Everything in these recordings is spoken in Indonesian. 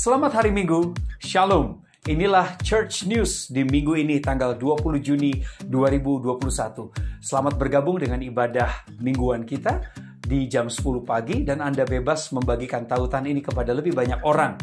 Selamat hari Minggu, Shalom. Inilah Church News di minggu ini tanggal 20 Juni 2021. Selamat bergabung dengan ibadah mingguan kita di jam 10 pagi dan Anda bebas membagikan tautan ini kepada lebih banyak orang.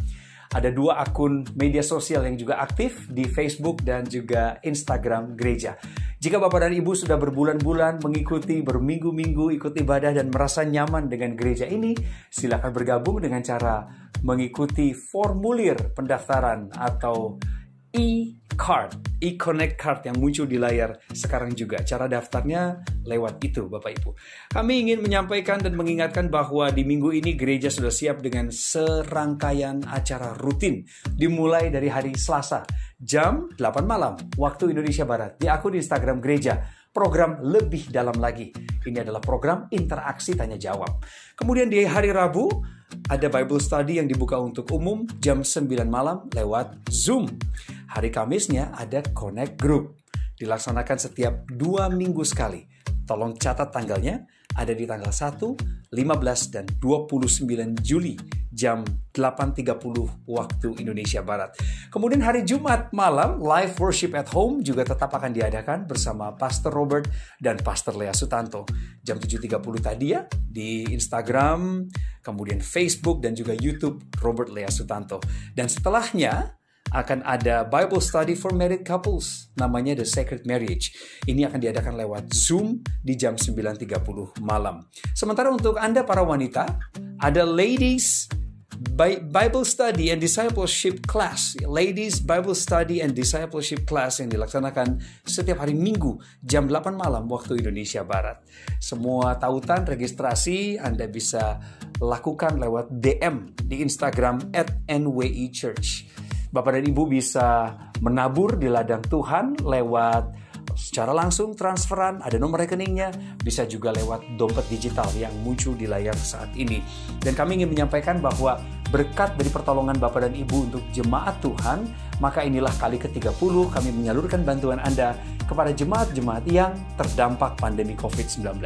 Ada 2 akun media sosial yang juga aktif di Facebook dan juga Instagram gereja. Jika Bapak dan Ibu sudah berbulan-bulan mengikuti, berminggu-minggu ikut ibadah dan merasa nyaman dengan gereja ini, silakan bergabung dengan cara mengikuti formulir pendaftaran atau e-card, e-connect card yang muncul di layar sekarang juga. Cara daftarnya lewat itu, Bapak Ibu. Kami ingin menyampaikan dan mengingatkan bahwa di minggu ini gereja sudah siap dengan serangkaian acara rutin. Dimulai dari hari Selasa, jam 8 malam, waktu Indonesia Barat, di akun Instagram gereja. Program lebih dalam lagi. Ini adalah program interaksi tanya jawab. Kemudian di hari Rabu, ada Bible Study yang dibuka untuk umum jam 9 malam lewat Zoom. Hari Kamisnya ada Connect Group. Dilaksanakan setiap 2 minggu sekali. Tolong catat tanggalnya, ada di tanggal 1, 15, dan 29 Juli jam 8.30 waktu Indonesia Barat. Kemudian hari Jumat malam, live worship at home juga tetap akan diadakan bersama Pastor Robert dan Pastor Lea Sutanto. Jam 7.30 tadi ya, di Instagram, kemudian Facebook, dan juga YouTube Robert Lea Sutanto. Dan setelahnya, akan ada Bible Study for Married Couples, namanya The Sacred Marriage. Ini akan diadakan lewat Zoom di jam 9.30 malam. Sementara untuk Anda para wanita, ada Ladies Bible Study and Discipleship Class. Ladies Bible Study and Discipleship Class yang dilaksanakan setiap hari Minggu jam 8 malam waktu Indonesia Barat. Semua tautan registrasi Anda bisa lakukan lewat DM di Instagram @NWIChurch. Bapak dan Ibu bisa menabur di ladang Tuhan lewat secara langsung transferan, ada nomor rekeningnya, bisa juga lewat dompet digital yang muncul di layar saat ini. Dan kami ingin menyampaikan bahwa berkat dari pertolongan Bapak dan Ibu untuk jemaat Tuhan, maka inilah kali ke-30 kami menyalurkan bantuan Anda kepada jemaat-jemaat yang terdampak pandemi COVID-19.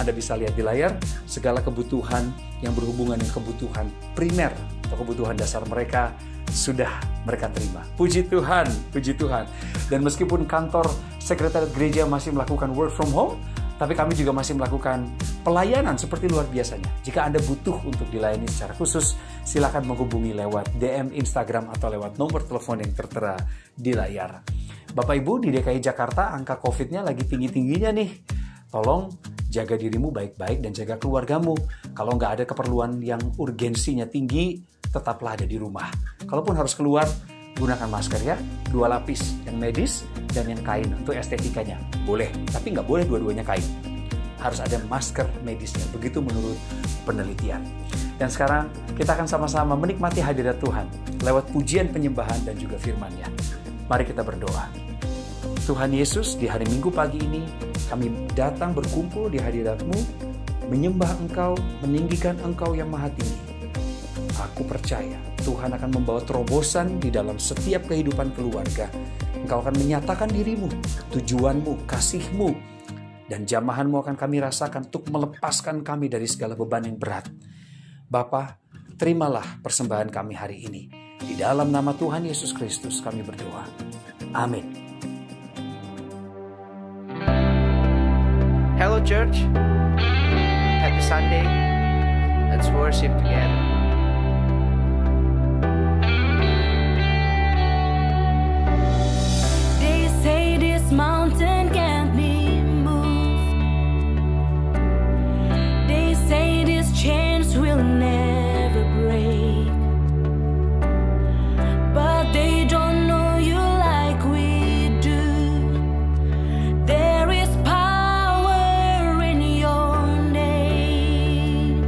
Anda bisa lihat di layar segala kebutuhan yang berhubungan dengan kebutuhan primer atau kebutuhan dasar mereka sudah mereka terima. Puji Tuhan, puji Tuhan. Dan meskipun kantor sekretariat gereja masih melakukan work from home, tapi kami juga masih melakukan pelayanan seperti luar biasanya. Jika Anda butuh untuk dilayani secara khusus, silakan menghubungi lewat DM Instagram atau lewat nomor telepon yang tertera di layar. Bapak Ibu, di DKI Jakarta angka COVID-nya lagi tinggi-tingginya nih. Tolong jaga dirimu baik-baik dan jaga keluargamu. Kalau nggak ada keperluan yang urgensinya tinggi, tetaplah ada di rumah. Kalaupun harus keluar, gunakan masker ya, 2 lapis, yang medis dan yang kain untuk estetikanya. Boleh, tapi nggak boleh dua-duanya kain. Harus ada masker medisnya, begitu menurut penelitian. Dan sekarang kita akan sama-sama menikmati hadirat Tuhan lewat pujian penyembahan dan juga firman-Nya. Mari kita berdoa. Tuhan Yesus, di hari Minggu pagi ini, kami datang berkumpul di hadirat-Mu, menyembah Engkau, meninggikan Engkau yang maha tinggi. Aku percaya Tuhan akan membawa terobosan di dalam setiap kehidupan keluarga. Engkau akan menyatakan dirimu, tujuanmu, kasihmu, dan jamahanmu akan kami rasakan untuk melepaskan kami dari segala beban yang berat. Bapa, terimalah persembahan kami hari ini. Di dalam nama Tuhan Yesus Kristus kami berdoa. Amin. Hello church, happy Sunday, let's worship together. They say this mountain can't be moved. They say these chains will never break. But they don't know you like we do. There is power in your name.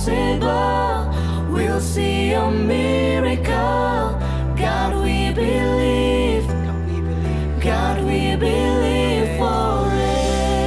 impossible. We'll see a miracle. God, we believe. God, we believe for it.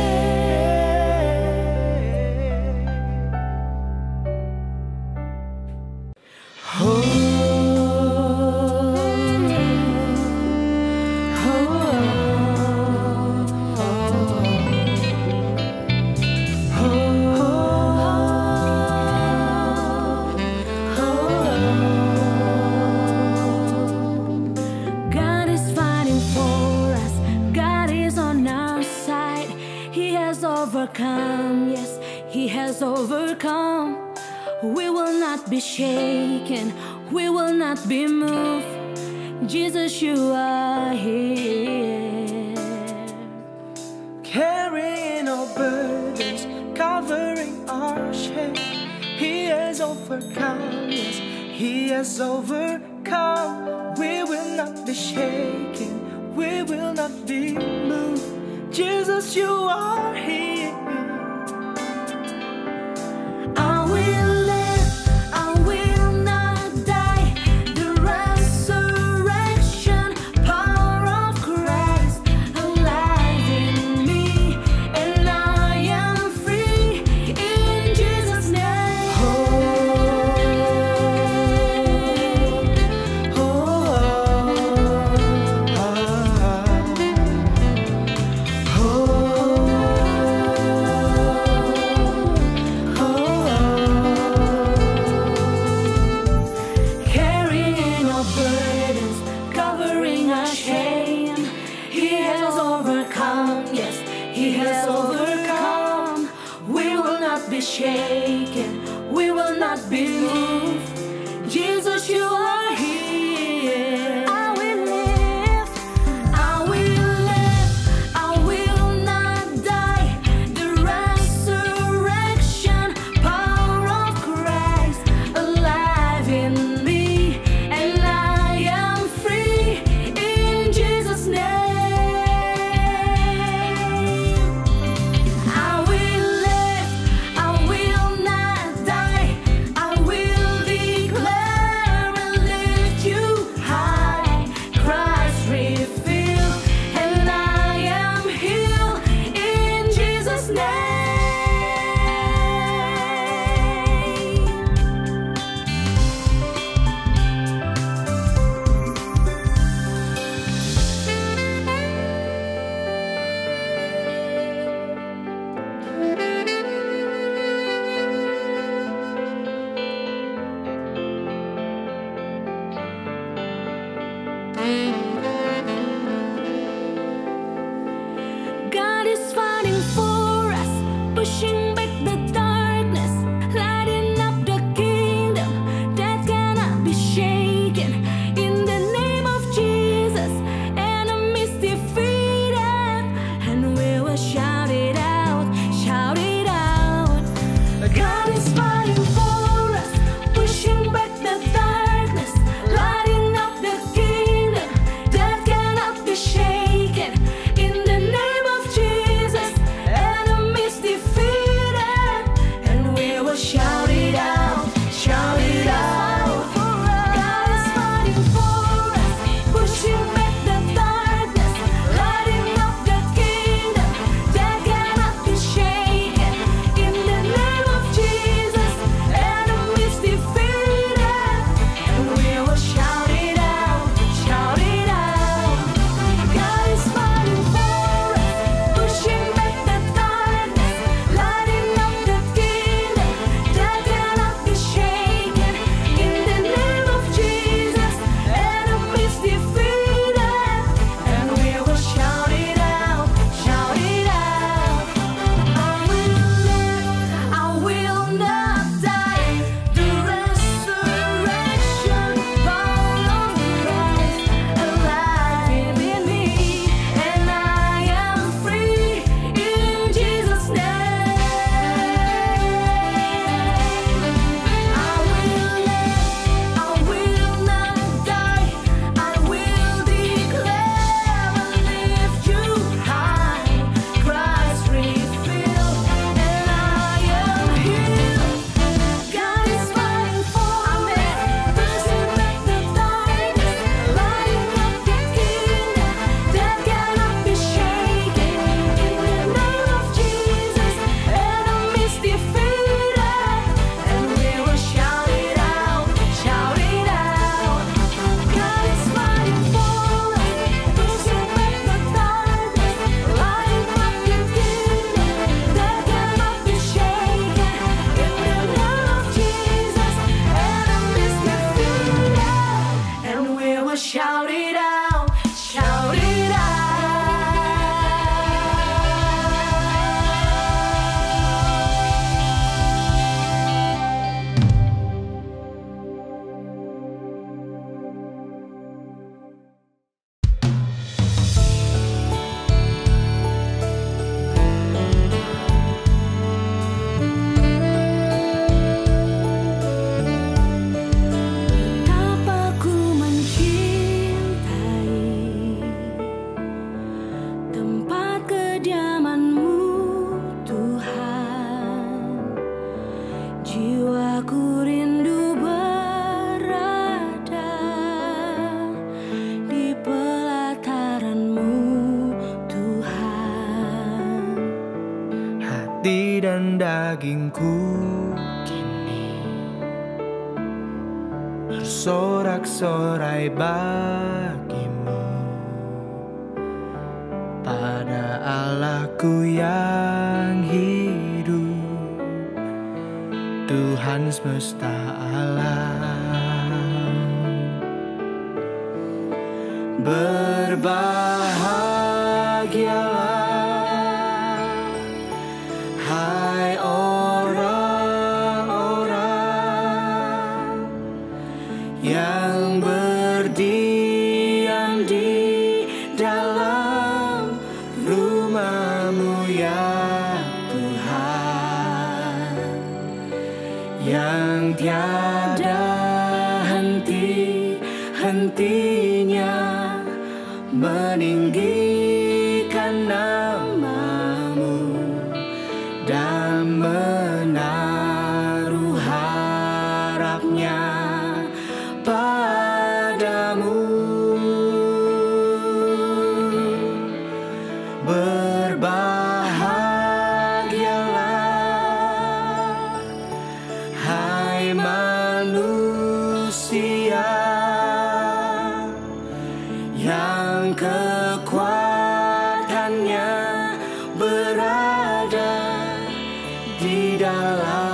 God is fighting for us. God is on our side. He has overcome. Yes, He has overcome. We will not be shaken. We will not be moved. Jesus, you are here. Carrying our burdens, covering our shame. He has overcome, yes, He has overcome. We will not be shaken, we will not be moved. Jesus, you are here. I will live, I will not die. The resurrection power of Christ alive in me, and I am free in Jesus' name. Carrying our burdens, covering our shame. He has overcome, yes, He has overcome. We will not be shaken, we will not be moved. Jesus, you are here. I will live, I will live, I will not die. The resurrection power of Christ alive in me, and I am free in Jesus' name. I will live, I will not die. I will declare and hati dan dagingku kini bersorak-sorai bagimu. Pada Allahku yang hidup, Tuhan semesta alam. Berbahagialah, hai orang-orang yang berdiam di dalam rumah-Mu ya Tuhan, yang tiada henti-hentinya meninggikan nama-Mu dan menaruh harapnya padamu. Berbahagialah, hai manusia yang kekuatannya berada di dalam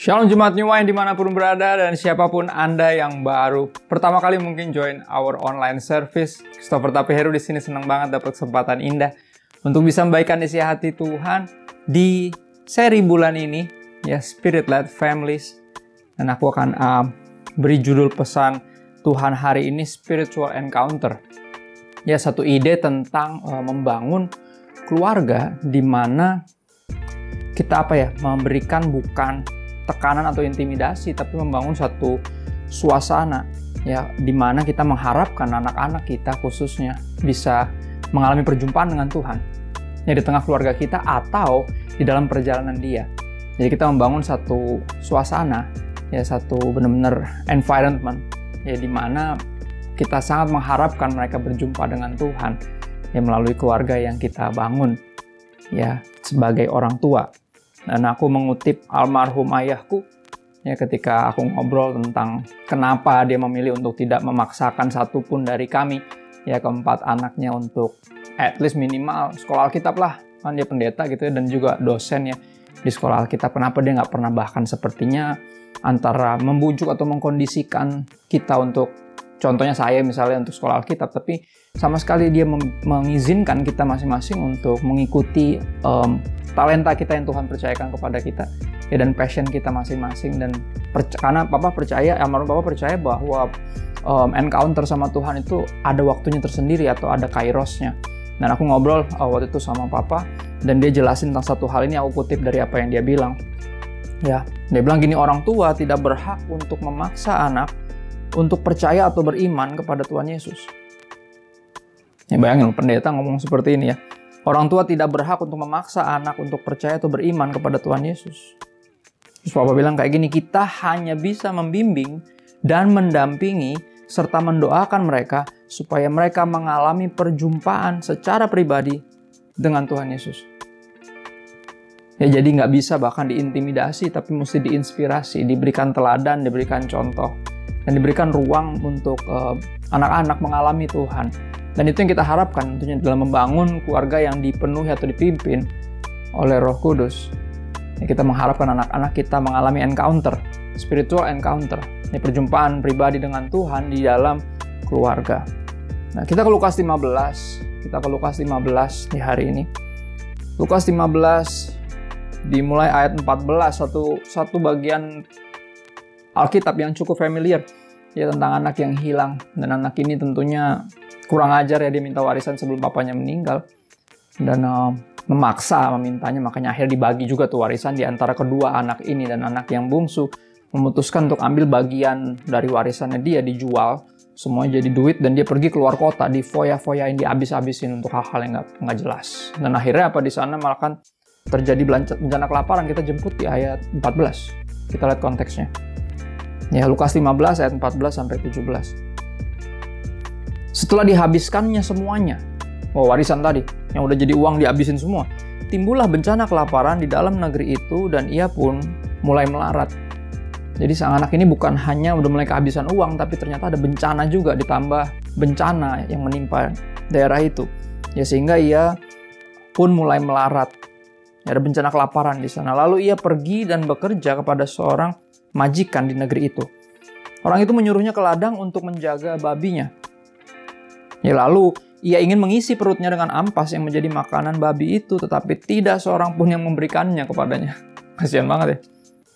Shalom Jemaat New Wine dimanapun berada dan siapapun Anda yang baru pertama kali mungkin join our online service. Christopher Tapiheru di sini senang banget dapat kesempatan indah untuk bisa membagikan isi hati Tuhan di seri bulan ini, ya, Spirit Led Families. Dan aku akan beri judul pesan Tuhan hari ini, Spiritual Encounter. Ya, satu ide tentang membangun keluarga di mana kita memberikan bukan tekanan atau intimidasi, tapi membangun satu suasana, ya, di mana kita mengharapkan anak-anak kita khususnya bisa mengalami perjumpaan dengan Tuhan, ya, di tengah keluarga kita atau di dalam perjalanan dia. Jadi kita membangun satu suasana, ya, satu benar-benar environment, ya, di mana kita sangat mengharapkan mereka berjumpa dengan Tuhan, ya, melalui keluarga yang kita bangun, ya, sebagai orang tua. Dan aku mengutip almarhum ayahku, ya, ketika aku ngobrol tentang kenapa dia memilih untuk tidak memaksakan satupun dari kami, ya, keempat anaknya untuk at least minimal sekolah Alkitab lah, kan dia pendeta gitu ya, dan juga dosen, ya, di sekolah Alkitab. Kenapa dia nggak pernah bahkan sepertinya antara membujuk atau mengkondisikan kita untuk, contohnya saya misalnya untuk sekolah Alkitab, tapi sama sekali dia mengizinkan kita masing-masing untuk mengikuti talenta kita yang Tuhan percayakan kepada kita, ya, dan passion kita masing-masing. Dan karena almarhum Papa percaya bahwa encounter sama Tuhan itu ada waktunya tersendiri atau ada kairosnya. Dan aku ngobrol waktu itu sama Papa, dan dia jelasin tentang satu hal ini, aku kutip dari apa yang dia bilang. Ya, dia bilang gini, orang tua tidak berhak untuk memaksa anak untuk percaya atau beriman kepada Tuhan Yesus. Ya, bayangin pendeta ngomong seperti ini, ya. Orang tua tidak berhak untuk memaksa anak untuk percaya atau beriman kepada Tuhan Yesus. Terus Papa bilang kayak gini, kita hanya bisa membimbing dan mendampingi serta mendoakan mereka supaya mereka mengalami perjumpaan secara pribadi dengan Tuhan Yesus. Ya, jadi nggak bisa bahkan diintimidasi, tapi mesti diinspirasi, diberikan teladan, diberikan contoh, dan diberikan ruang untuk anak-anak mengalami Tuhan. Dan itu yang kita harapkan tentunya dalam membangun keluarga yang dipenuhi atau dipimpin oleh Roh Kudus. Ya, kita mengharapkan anak-anak kita mengalami encounter, spiritual encounter, ya, perjumpaan pribadi dengan Tuhan di dalam keluarga. Nah, kita ke Lukas 15. Kita ke Lukas 15 di hari ini. Lukas 15 dimulai ayat 14, satu bagian Alkitab yang cukup familiar, ya, tentang anak yang hilang. Dan anak ini tentunya kurang ajar, ya, dia minta warisan sebelum papanya meninggal dan memaksa memintanya, makanya akhirnya dibagi juga tuh warisan di antara kedua anak ini. Dan anak yang bungsu memutuskan untuk ambil bagian dari warisannya, dia dijual semuanya jadi duit, dan dia pergi keluar kota, di foya-foyain, dihabis-habisin untuk hal-hal yang nggak jelas. Dan akhirnya di sana malah kan terjadi bencana kelaparan. Kita jemput di ayat 14, kita lihat konteksnya, ya, Lukas 15 ayat 14 sampai 17. Setelah dihabiskannya semuanya, warisan tadi yang udah jadi uang dihabisin semua, timbullah bencana kelaparan di dalam negeri itu dan ia pun mulai melarat. Jadi sang anak ini bukan hanya udah mulai kehabisan uang, tapi ternyata ada bencana juga, ditambah bencana yang menimpa daerah itu, ya, sehingga ia pun mulai melarat. Ya, ada bencana kelaparan di sana. Lalu ia pergi dan bekerja kepada seorang majikan di negeri itu. Orang itu menyuruhnya ke ladang untuk menjaga babinya. Ya, lalu ia ingin mengisi perutnya dengan ampas yang menjadi makanan babi itu, tetapi tidak seorang pun yang memberikannya kepadanya. Kasihan banget, ya.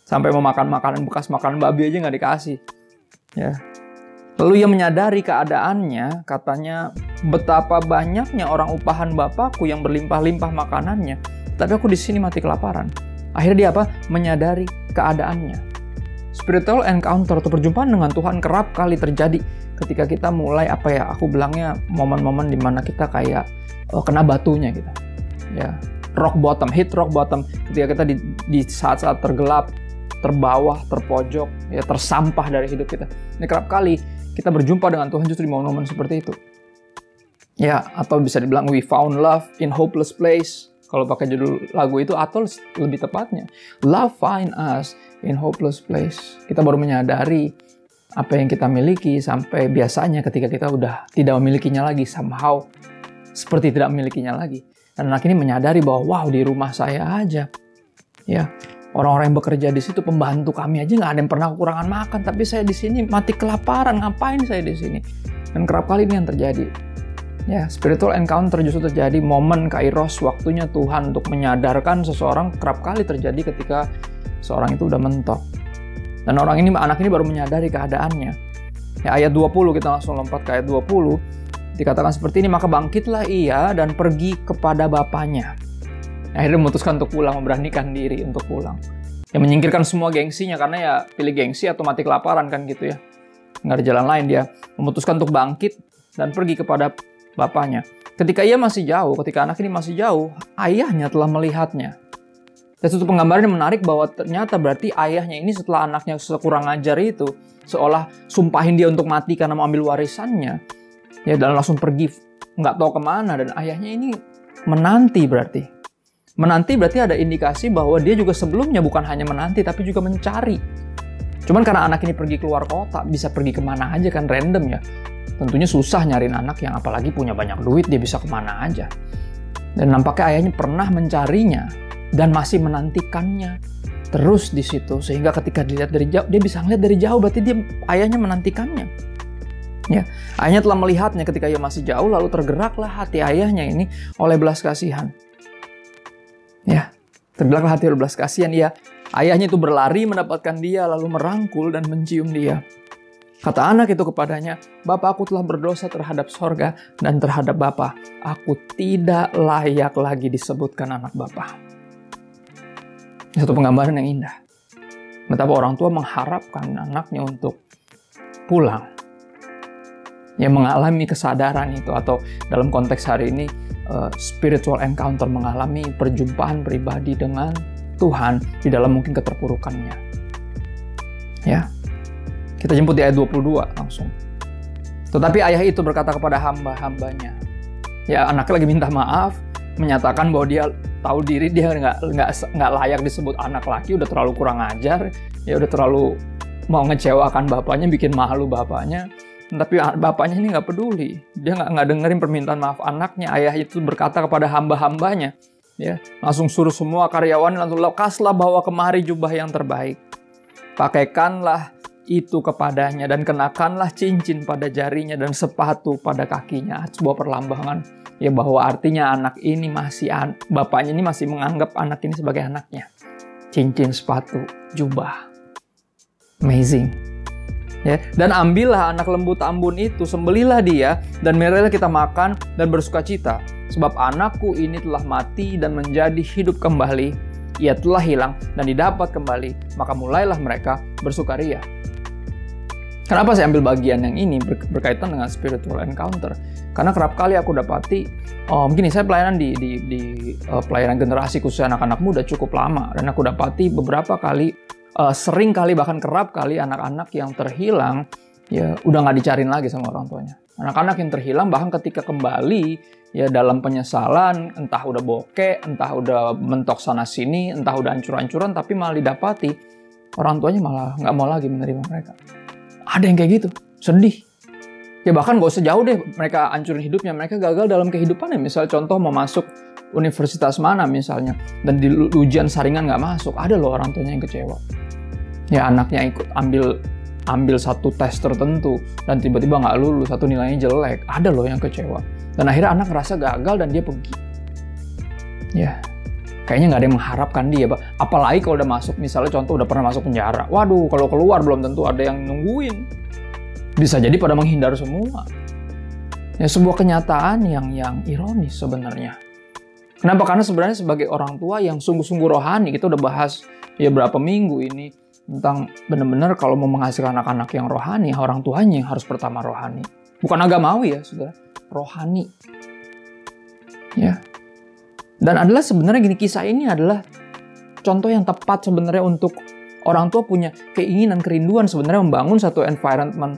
Sampai memakan makanan bekas makanan babi aja nggak dikasih. Ya. Lalu ia menyadari keadaannya, katanya, betapa banyaknya orang upahan bapakku yang berlimpah-limpah makanannya, tapi aku di sini mati kelaparan. Akhirnya dia menyadari keadaannya. Spiritual encounter atau perjumpaan dengan Tuhan kerap kali terjadi ketika kita mulai aku bilangnya momen-momen dimana kita kayak kena batunya gitu, ya, hit rock bottom, ketika kita di saat-saat tergelap, terbawah, terpojok, ya, tersampah dari hidup kita. Ini kerap kali kita berjumpa dengan Tuhan justru di momen-momen seperti itu, ya, atau bisa dibilang we found love in hopeless place kalau pakai judul lagu itu, atau lebih tepatnya love find us in hopeless place. Kita baru menyadari apa yang kita miliki sampai biasanya ketika kita udah tidak memilikinya lagi, somehow seperti tidak memilikinya lagi. Dan anak ini menyadari bahwa wow, di rumah saya aja, ya, Orang-orang yang bekerja di situ, pembantu kami aja nggak ada yang pernah kekurangan makan, tapi saya di sini mati kelaparan, ngapain saya di sini? Dan kerap kali ini yang terjadi. Ya, spiritual encounter justru terjadi momen kairos, waktunya Tuhan untuk menyadarkan seseorang, kerap kali terjadi ketika seorang itu udah mentok. Dan anak ini baru menyadari keadaannya. Ya, ayat 20, kita langsung lompat ke ayat 20. Dikatakan seperti ini, maka bangkitlah ia dan pergi kepada bapaknya. Akhirnya memutuskan untuk pulang, memberanikan diri untuk pulang. Ya, menyingkirkan semua gengsinya, karena ya pilih gengsi atau mati kelaparan kan gitu ya. Nggak ada jalan lain, dia memutuskan untuk bangkit dan pergi kepada bapaknya. Ketika ia masih jauh, ketika anak ini masih jauh, ayahnya telah melihatnya. Dan satu penggambaran yang menarik bahwa ternyata berarti ayahnya ini setelah anaknya kurang ajar itu, seolah sumpahin dia untuk mati karena mau ambil warisannya, ya, dan langsung pergi, nggak tahu kemana, dan ayahnya ini menanti berarti. Menanti berarti ada indikasi bahwa dia juga sebelumnya bukan hanya menanti, tapi juga mencari. Cuman karena anak ini pergi keluar kota, bisa pergi kemana aja kan, random ya. Tentunya susah nyariin anak yang apalagi punya banyak duit, dia bisa kemana aja. Dan nampaknya ayahnya pernah mencarinya, dan masih menantikannya terus di situ. Sehingga ketika dilihat dari jauh, dia bisa ngeliat dari jauh, berarti ayahnya menantikannya. Ya, ayahnya telah melihatnya ketika ia masih jauh, lalu tergeraklah hati ayahnya ini oleh belas kasihan. Ya, tergeraklah hati oleh belas kasihan. Ayahnya itu berlari mendapatkan dia, lalu merangkul dan mencium dia. Kata anak itu kepadanya, "Bapa, aku telah berdosa terhadap sorga dan terhadap Bapa. Aku tidak layak lagi disebutkan anak Bapa." Ini satu penggambaran yang indah. Betapa orang tua mengharapkan anaknya untuk pulang. Ya, mengalami kesadaran itu, atau dalam konteks hari ini, spiritual encounter, mengalami perjumpaan pribadi dengan Tuhan di dalam mungkin keterpurukannya. Ya. Kita jemput di ayat 22 langsung. Tetapi ayah itu berkata kepada hamba-hambanya. Ya, anaknya lagi minta maaf, menyatakan bahwa dia tahu diri dia nggak layak disebut anak laki, udah terlalu kurang ajar, ya udah terlalu mau ngecewakan bapaknya, bikin malu bapaknya. Tapi bapaknya ini nggak peduli, dia nggak dengerin permintaan maaf anaknya. Ayah itu berkata kepada hamba-hambanya, ya, langsung suruh semua karyawan, langsung lekaslah bawa kemari jubah yang terbaik, pakaikanlah itu kepadanya, dan kenakanlah cincin pada jarinya dan sepatu pada kakinya. Sebuah perlambangan ya bahwa artinya anak ini bapaknya ini masih menganggap anak ini sebagai anaknya. Cincin, sepatu, jubah. Amazing. Ya, dan ambillah anak lembu tambun itu, sembelilah dia, dan marilah kita makan dan bersukacita. Sebab anakku ini telah mati dan menjadi hidup kembali. Ia telah hilang dan didapat kembali. Maka mulailah mereka bersukaria. Kenapa saya ambil bagian yang ini berkaitan dengan spiritual encounter? Karena kerap kali aku dapati, mungkin saya pelayanan di pelayanan generasi khususnya anak-anak muda cukup lama, dan aku dapati beberapa kali, sering kali bahkan kerap kali anak-anak yang terhilang ya udah nggak dicariin lagi sama orang tuanya. Anak-anak yang terhilang bahkan ketika kembali ya dalam penyesalan, entah udah bokeh, entah udah mentok sana sini, entah udah hancur-hancuran, tapi malah didapati orang tuanya malah nggak mau lagi menerima mereka. Ada yang kayak gitu, sedih. Ya bahkan gak usah jauh deh mereka hancurin hidupnya, mereka gagal dalam kehidupannya. Misal contoh mau masuk universitas mana misalnya, dan di ujian saringan gak masuk, ada loh orang tuanya yang kecewa. Ya anaknya ikut ambil satu tes tertentu, dan tiba-tiba gak lulus, satu nilainya jelek, ada loh yang kecewa. Dan akhirnya anak ngerasa gagal dan dia pergi. Ya, kayaknya nggak ada yang mengharapkan dia, Pak. Apalagi kalau udah masuk, misalnya contoh udah pernah masuk penjara. Waduh, kalau keluar belum tentu ada yang nungguin. Bisa jadi pada menghindar semua. Ya, sebuah kenyataan yang ironis sebenarnya. Kenapa? Karena sebenarnya sebagai orang tua yang sungguh-sungguh rohani, kita udah bahas ya berapa minggu ini tentang benar-benar kalau mau menghasilkan anak-anak yang rohani, orang tuanya yang harus pertama rohani. Bukan agamawi ya, saudara. Rohani. Ya. Dan adalah sebenarnya gini, kisah ini adalah contoh yang tepat sebenarnya untuk orang tua punya keinginan, kerinduan sebenarnya membangun satu environment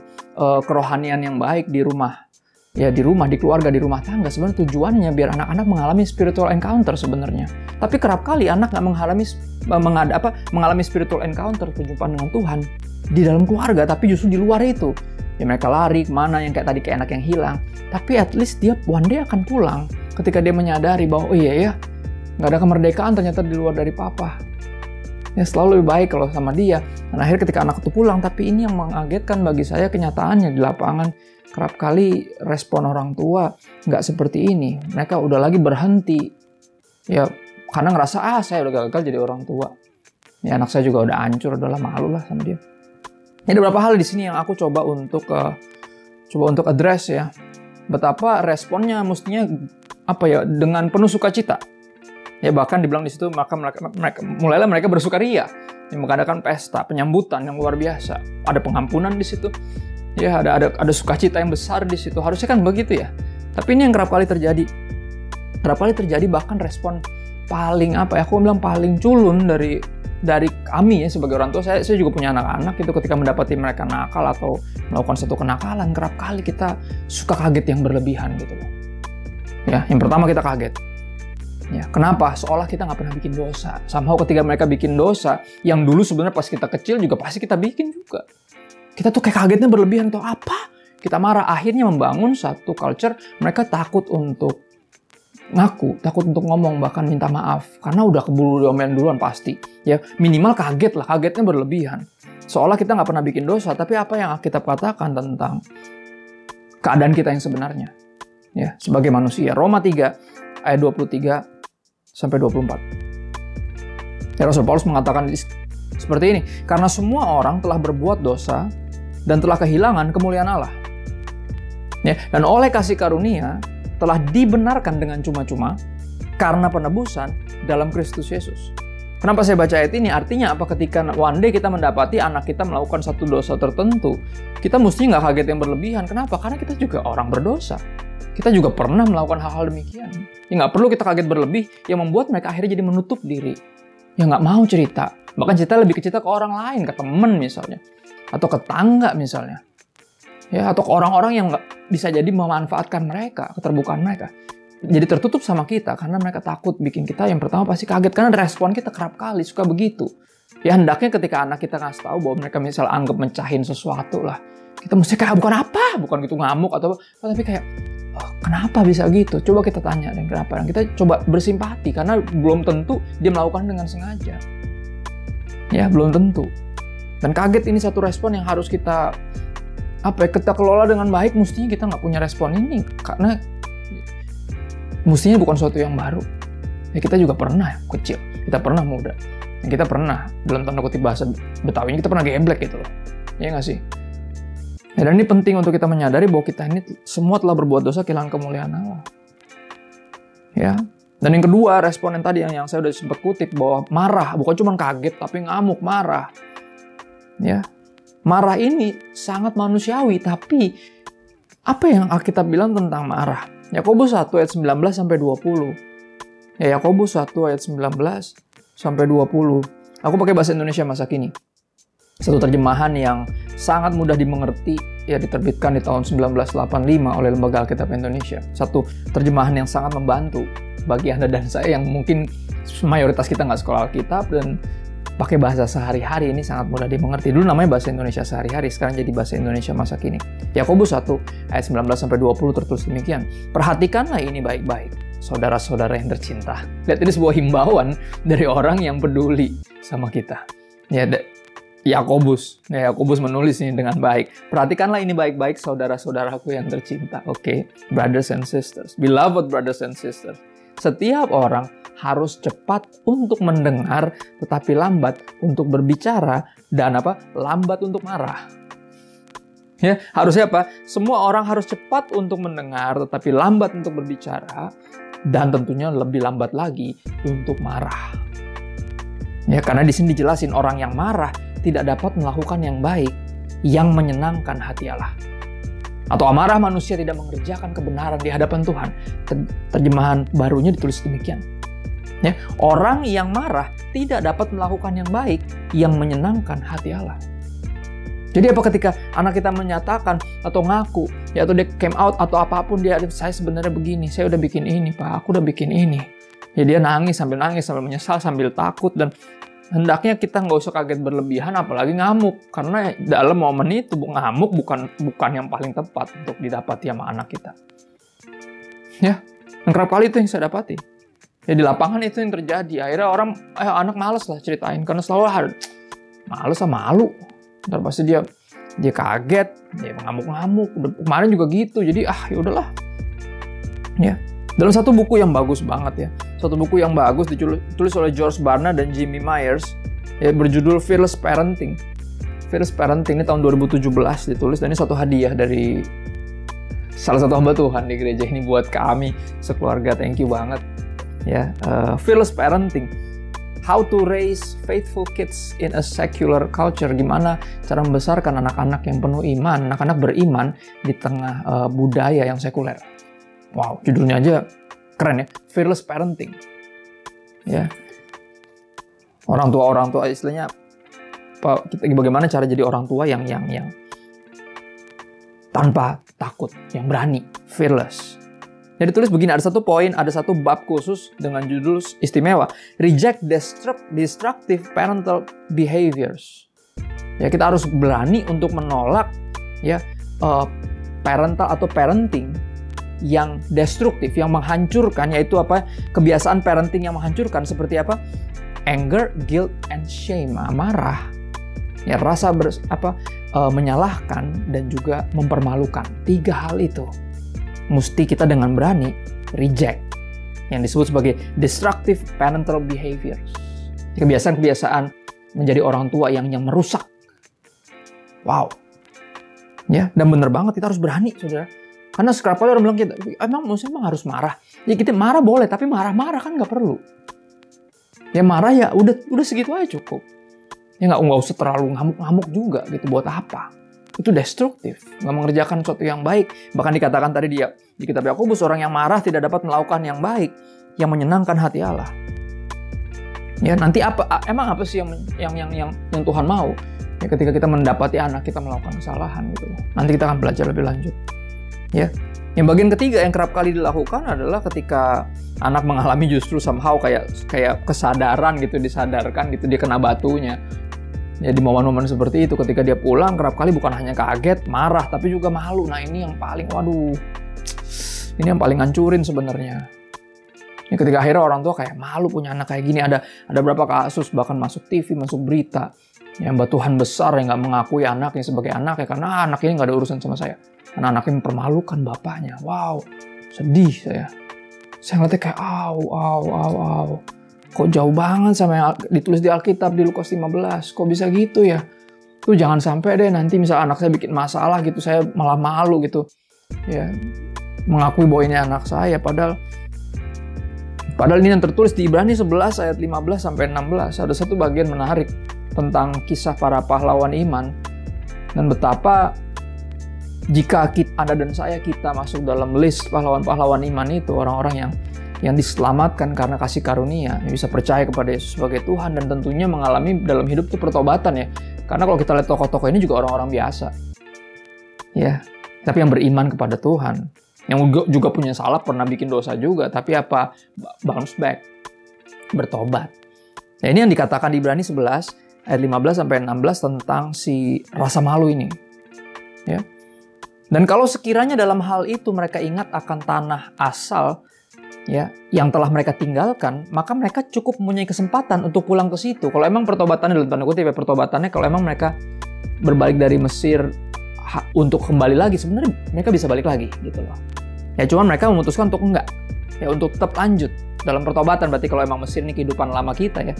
kerohanian yang baik di rumah. Ya di rumah, di keluarga, di rumah tangga. Sebenarnya tujuannya biar anak-anak mengalami spiritual encounter sebenarnya. Tapi kerap kali anak nggak mengalami spiritual encounter, perjumpaan dengan Tuhan di dalam keluarga, tapi justru di luar itu. Ya mereka lari kemana, yang kayak tadi kayak anak yang hilang. Tapi at least dia one day akan pulang ketika dia menyadari bahwa oh iya ya, nggak ada kemerdekaan ternyata di luar dari papa. Ya selalu lebih baik kalau sama dia. Dan akhirnya ketika anak itu pulang, tapi ini yang mengagetkan bagi saya kenyataannya di lapangan. Kerap kali respon orang tua nggak seperti ini. Mereka udah lagi berhenti. Ya karena ngerasa, saya udah gagal jadi orang tua. Ya anak saya juga udah hancur, udah malu lah sama dia. Ada beberapa hal di sini yang aku coba untuk address ya. Betapa responnya mestinya dengan penuh sukacita. Ya bahkan dibilang di situ maka mulailah mereka bersukaria, yang mengadakan pesta penyambutan yang luar biasa. Ada pengampunan di situ. Ya ada sukacita yang besar di situ. Harusnya kan begitu ya. Tapi ini yang kerap kali terjadi. Kerap kali terjadi bahkan respon paling aku bilang paling culun dari kami ya sebagai orang tua. Saya juga punya anak-anak itu, ketika mendapati mereka nakal atau melakukan satu kenakalan, kerap kali kita suka kaget yang berlebihan gitu loh. Ya, yang pertama kita kaget. Ya, kenapa? Seolah kita nggak pernah bikin dosa. Somehow ketika mereka bikin dosa, yang dulu sebenarnya pas kita kecil juga pasti kita bikin juga. Kita tuh kayak kagetnya berlebihan, atau apa? Kita marah. Akhirnya membangun satu culture, mereka takut untuk ngaku, takut untuk ngomong, bahkan minta maaf. Karena udah keburu diomelin duluan pasti. Ya, minimal kaget lah, kagetnya berlebihan. Seolah kita nggak pernah bikin dosa, tapi apa yang kita katakan tentang keadaan kita yang sebenarnya. Ya, sebagai manusia. Roma 3 ayat 23 sampai 24. Ya, Rasul Paulus mengatakan seperti ini, karena semua orang telah berbuat dosa dan telah kehilangan kemuliaan Allah. Ya, dan oleh kasih karunia telah dibenarkan dengan cuma-cuma karena penebusan dalam Kristus Yesus. Kenapa saya baca ayat ini? Artinya apa? Ketika one day kita mendapati anak kita melakukan satu dosa tertentu, kita mesti nggak kaget yang berlebihan. Kenapa? Karena kita juga orang berdosa. Kita juga pernah melakukan hal-hal demikian. Ya nggak perlu kita kaget berlebih, yang membuat mereka akhirnya jadi menutup diri. Ya nggak mau cerita. Bahkan cerita lebih ke orang lain, ke teman misalnya. Atau ke tangga misalnya. Ya, atau ke orang-orang yang nggak bisa jadi memanfaatkan mereka, keterbukaan mereka. Jadi tertutup sama kita karena mereka takut bikin kita yang pertama pasti kaget. Karena respon kita kerap kali suka begitu. Ya hendaknya ketika anak kita ngasih tahu bahwa mereka misal anggap mencahin sesuatu lah. Kita mesti kayak bukan gitu ngamuk atau tapi kayak kenapa bisa gitu? Coba kita tanya dan kenapa. Dan kita coba bersimpati karena belum tentu dia melakukan dengan sengaja. Ya, belum tentu. Dan kaget ini satu respon yang harus kita kita kelola dengan baik. Mestinya kita nggak punya respon ini karena mestinya bukan sesuatu yang baru. Ya, kita juga pernah kecil, kita pernah muda, dan kita pernah dalam tanda kutip bahasa Betawinya kita pernah geblek gitu loh. Ya nggak sih? Ya, dan ini penting untuk kita menyadari bahwa kita ini semua telah berbuat dosa, kehilangan kemuliaan Allah. Ya. Dan yang kedua, respon yang tadi yang saya udah sempat kutip bahwa marah, bukan cuma kaget tapi ngamuk, marah. Ya. Marah ini sangat manusiawi, tapi apa yang Alkitab bilang tentang marah? Yakobus 1 ayat 19 sampai 20. Ya, Yakobus 1 ayat 19 sampai 20. Aku pakai bahasa Indonesia masa kini. Satu terjemahan yang sangat mudah dimengerti, ya diterbitkan di tahun 1985 oleh Lembaga Alkitab Indonesia. Satu terjemahan yang sangat membantu bagi Anda dan saya yang mungkin mayoritas kita nggak sekolah Alkitab dan pakai bahasa sehari-hari, ini sangat mudah dimengerti. Dulu namanya bahasa Indonesia sehari-hari, sekarang jadi bahasa Indonesia masa kini. Yakobus 1 ayat 19 sampai 20 tertulis demikian. Perhatikanlah ini baik-baik, saudara-saudara yang tercinta. Lihat, ini sebuah himbauan dari orang yang peduli sama kita. Ya, Yakobus menulis ini dengan baik. Perhatikanlah ini baik-baik, saudara-saudaraku yang tercinta. Oke, brothers and sisters, beloved brothers and sisters. Setiap orang harus cepat untuk mendengar, tetapi lambat untuk berbicara, dan lambat untuk marah. Ya, harusnya apa? Semua orang harus cepat untuk mendengar, tetapi lambat untuk berbicara, dan tentunya lebih lambat lagi untuk marah. Ya, karena di sini dijelasin orang yang marah tidak dapat melakukan yang baik, yang menyenangkan hati Allah. Atau amarah manusia tidak mengerjakan kebenaran di hadapan Tuhan. Terjemahan barunya ditulis demikian. Ya, orang yang marah tidak dapat melakukan yang baik, yang menyenangkan hati Allah. Jadi apa ketika anak kita menyatakan atau ngaku, ya atau dia came out atau apapun, saya sebenarnya begini, saya udah bikin ini Pak, aku udah bikin ini. Ya dia nangis sambil menyesal, sambil takut, dan hendaknya kita nggak usah kaget berlebihan, apalagi ngamuk. Karena dalam momen itu ngamuk bukan yang paling tepat untuk didapati sama anak kita. Ya, dan kerap kali itu yang saya dapati. Ya di lapangan itu yang terjadi. Akhirnya orang, anak males lah ceritain. Karena selalu males sama malu. Ntar pasti dia kaget, dia ngamuk-ngamuk. Kemarin juga gitu. Jadi ya udahlah. Ya. Dalam satu buku yang bagus banget ya. Satu buku yang bagus ditulis oleh George Barna dan Jimmy Myers. Ya, berjudul Fearless Parenting. Fearless Parenting ini tahun 2017 ditulis. Dan ini suatu hadiah dari salah satu hamba Tuhan di gereja ini buat kami sekeluarga. Thank you banget. Ya, Fearless Parenting. How to raise faithful kids in a secular culture. Gimana cara membesarkan anak-anak yang penuh iman, anak-anak beriman di tengah budaya yang sekuler. Wow, judulnya aja keren ya, Fearless Parenting. Ya, orang tua istilahnya bagaimana cara jadi orang tua yang tanpa takut, yang berani, fearless. Jadi tulis begini, ada satu bab khusus dengan judul istimewa, Reject Destructive Parental Behaviors. Ya, kita harus berani untuk menolak ya parental atau parenting yang destruktif, yang menghancurkan, yaitu apa? Kebiasaan parenting yang menghancurkan seperti apa? Anger, guilt, and shame, marah, ya rasa menyalahkan dan juga mempermalukan. 3 hal itu mesti kita dengan berani reject, yang disebut sebagai destructive parental behaviors. Kebiasaan-kebiasaan menjadi orang tua yang merusak. Wow, ya, dan benar banget kita harus berani, saudara. Karena sekerap kali orang bilang kita, emang harus marah. Ya kita marah boleh, tapi marah-marah kan nggak perlu. Ya marah ya udah segitu aja cukup. Ya nggak usah terlalu ngamuk-ngamuk juga gitu, buat apa? Itu destruktif, nggak mengerjakan sesuatu yang baik. Bahkan dikatakan tadi di kitab Yakobus, orang yang marah tidak dapat melakukan yang baik, yang menyenangkan hati Allah. Ya nanti emang apa sih yang Tuhan mau? Ya ketika kita mendapati anak kita melakukan kesalahan gitu loh. Nanti kita akan belajar lebih lanjut. Ya, yang bagian ketiga yang kerap kali dilakukan adalah ketika anak mengalami justru somehow kayak kesadaran gitu, disadarkan gitu, dia kena batunya. Ya di momen-momen seperti itu ketika dia pulang kerap kali bukan hanya kaget, marah, tapi juga malu. Nah ini yang paling, ini yang paling ngancurin sebenarnya. Ya, ketika akhirnya orang tua kayak malu punya anak kayak gini. Ada beberapa kasus bahkan masuk TV, masuk berita. Ya, hamba Tuhan besar yang nggak mengakui anaknya sebagai anak ya karena anak ini nggak ada urusan sama saya. Karena anaknya mempermalukan bapaknya. Wow, sedih saya. Saya ngeliatnya kayak, kok jauh banget sama yang ditulis di Alkitab di Lukas 15. Kok bisa gitu ya? Tuh jangan sampai deh nanti misal anak saya bikin masalah gitu, saya malah malu gitu. Ya, mengakui bahwa ini anak saya. Padahal ini yang tertulis di Ibrani 11 ayat 15 sampai 16. Ada satu bagian menarik tentang kisah para pahlawan iman. Dan betapa jika Anda dan saya masuk dalam list pahlawan-pahlawan iman itu, orang-orang yang diselamatkan karena kasih karunia, yang bisa percaya kepada Yesus sebagai Tuhan dan tentunya mengalami dalam hidup itu pertobatan ya. Karena kalau kita lihat tokoh-tokoh ini juga orang-orang biasa. Ya, tapi yang beriman kepada Tuhan, yang juga punya salah, pernah bikin dosa juga, tapi bounce back, bertobat. Nah, ini yang dikatakan di Ibrani 11 ayat 15 sampai 16 tentang si rasa malu ini. Ya. Dan kalau sekiranya dalam hal itu mereka ingat akan tanah asal ya yang telah mereka tinggalkan, maka mereka cukup mempunyai kesempatan untuk pulang ke situ. Kalau emang pertobatannya dalam tanda kutip ya, pertobatannya kalau emang mereka berbalik dari Mesir untuk kembali lagi, sebenarnya mereka bisa balik lagi gitu loh. Ya cuman mereka memutuskan untuk enggak. Ya untuk tetap lanjut dalam pertobatan. Berarti kalau emang Mesir ini kehidupan lama kita ya.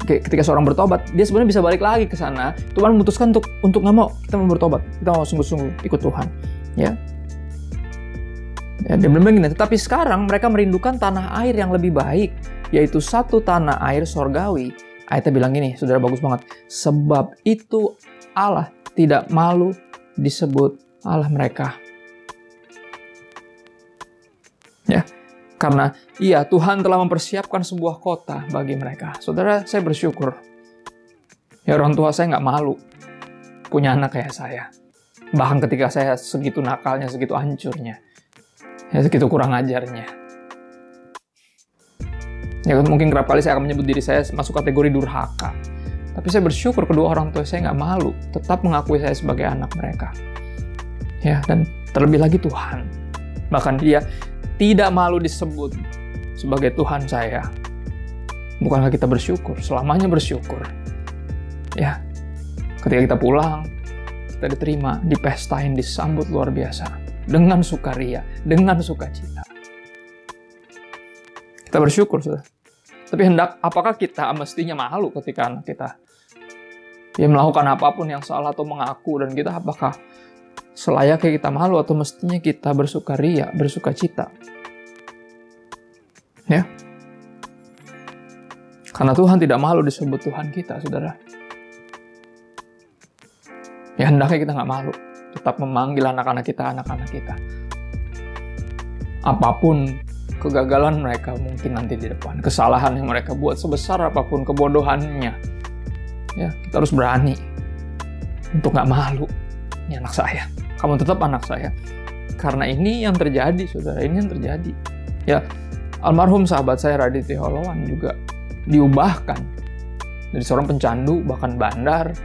Ketika seorang bertobat, dia sebenarnya bisa balik lagi ke sana. Tuhan memutuskan untuk nggak mau, kita mau bertobat, kita mau sungguh-sungguh ikut Tuhan, ya. Dan benar-benar gini. Tetapi sekarang mereka merindukan tanah air yang lebih baik, yaitu satu tanah air sorgawi. Ayatnya bilang gini, saudara, bagus banget. Sebab itu Allah tidak malu disebut Allah mereka. Ya. Karena Tuhan telah mempersiapkan sebuah kota bagi mereka. Saudara, saya bersyukur. Ya orang tua saya nggak malu punya anak kayak saya. Bahkan ketika saya segitu nakalnya, segitu hancurnya. Ya segitu kurang ajarnya. Ya mungkin kerap kali saya akan menyebut diri saya masuk kategori durhaka. Tapi saya bersyukur kedua orang tua saya nggak malu. Tetap mengakui saya sebagai anak mereka. Ya, dan terlebih lagi Tuhan. Bahkan Dia tidak malu disebut sebagai Tuhan saya, bukankah kita bersyukur, selamanya bersyukur? Ya, ketika kita pulang, kita diterima, dipestain, disambut luar biasa, dengan sukaria, dengan sukacita. Kita bersyukur, saudara. Tapi apakah kita mestinya malu ketika anak kita melakukan apapun yang salah atau mengaku, dan kita apakah selayaknya kita malu atau mestinya kita bersukaria, bersukacita? Ya. Karena Tuhan tidak malu disebut Tuhan kita, saudara. Ya, hendaknya kita nggak malu. Tetap memanggil anak-anak kita. Apapun kegagalan mereka mungkin nanti di depan, kesalahan yang mereka buat, sebesar apapun kebodohannya, ya, kita harus berani untuk nggak malu. Ini anak saya. Kamu tetap anak saya. Karena ini yang terjadi, saudara. Ini yang terjadi. Ya, almarhum sahabat saya Raditya Holoan juga diubahkan dari seorang pencandu, bahkan bandar,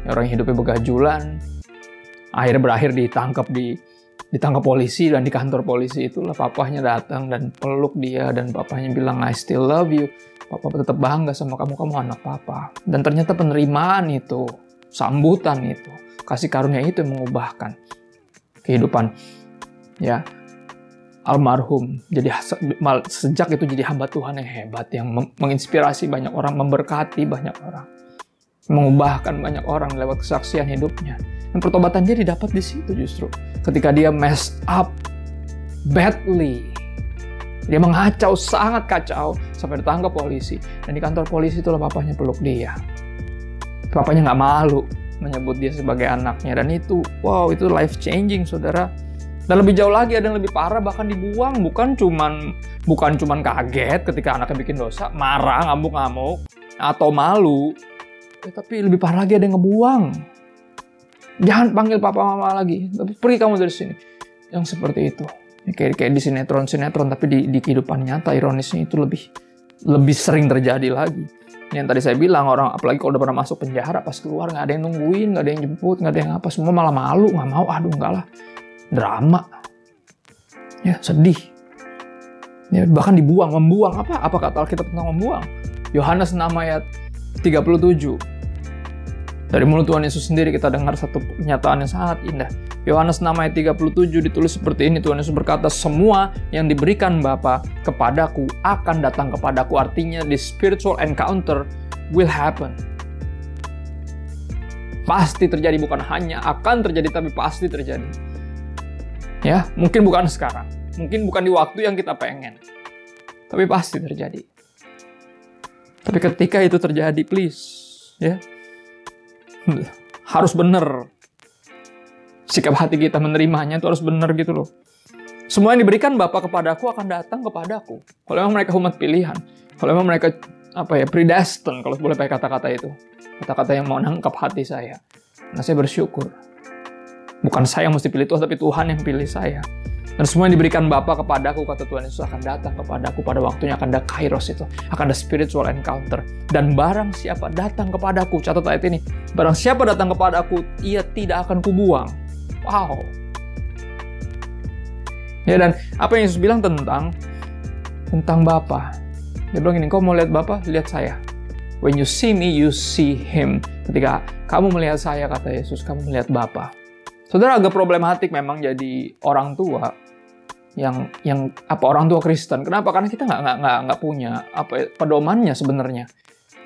orang yang hidupnya begajulan, akhirnya berakhir ditangkap polisi, dan di kantor polisi itulah papahnya datang dan peluk dia, dan papahnya bilang, I still love you. Papa tetap bangga sama kamu anak papa. Dan ternyata penerimaan itu, sambutan itu, kasih karunia itu yang mengubahkan kehidupan ya almarhum. Jadi sejak itu jadi hamba Tuhan yang hebat, yang menginspirasi banyak orang, memberkati banyak orang, mengubahkan banyak orang lewat kesaksian hidupnya. Dan pertobatan dia didapat di situ justru. Ketika dia messed up badly. Dia mengacau, sangat kacau, sampai ditangkap polisi. Dan di kantor polisi itulah papanya peluk dia. Papanya nggak malu menyebut dia sebagai anaknya. Dan itu, wow, itu life changing, saudara. Dan lebih jauh lagi, ada yang lebih parah, bahkan dibuang. Bukan cuman kaget ketika anaknya bikin dosa, marah, ngamuk-ngamuk, atau malu. Tapi lebih parah lagi, ada yang ngebuang. Jangan panggil papa mama lagi, tapi pergi kamu dari sini. Yang seperti itu. Kayak di sinetron, tapi di kehidupan nyata ironisnya itu lebih sering terjadi lagi. Yang tadi saya bilang, orang apalagi kalau udah pernah masuk penjara, pas keluar nggak ada yang nungguin, nggak ada yang jemput, nggak ada yang apa, semua malah malu, nggak mau, aduh enggak lah, drama, ya sedih, ya bahkan membuang apa kata Alkitab tentang membuang? Yohanes 6 ayat 37. Dari mulut Tuhan Yesus sendiri kita dengar satu pernyataan yang sangat indah. Yohanes 6 ayat 37 ditulis seperti ini. Tuhan Yesus berkata, semua yang diberikan Bapa kepadaku akan datang kepadaku. Artinya the spiritual encounter will happen. Pasti terjadi, bukan hanya akan terjadi, tapi pasti terjadi. Ya, mungkin bukan sekarang. Mungkin bukan di waktu yang kita pengen. Tapi pasti terjadi. Tapi ketika itu terjadi, please, ya, harus benar. Sikap hati kita menerimanya itu harus benar gitu loh. Semua yang diberikan Bapa kepadaku akan datang kepadaku. Kalau memang mereka umat pilihan, kalau memang mereka predestined, kalau boleh pakai kata-kata itu, kata-kata yang mau nangkap hati saya. Nah, saya bersyukur. Bukan saya yang mesti pilih Tuhan, tapi Tuhan yang pilih saya. Dan semua yang diberikan Bapa kepadaku, kata Tuhan Yesus, akan datang kepadaku pada waktunya. Akan ada kairos itu, akan ada spiritual encounter. Dan barang siapa datang kepadaku, catat ayat ini, barang siapa datang kepadaku, ia tidak akan kubuang. Wow. Ya, dan apa yang Yesus bilang tentang Bapa? Dia bilang gini, kau mau lihat Bapa, lihat saya. When you see me, you see him. Ketika kamu melihat saya, kata Yesus, kamu melihat Bapa. Saudara, agak problematik memang jadi orang tua yang orang tua Kristen. Kenapa? Karena kita nggak punya pedomannya sebenarnya.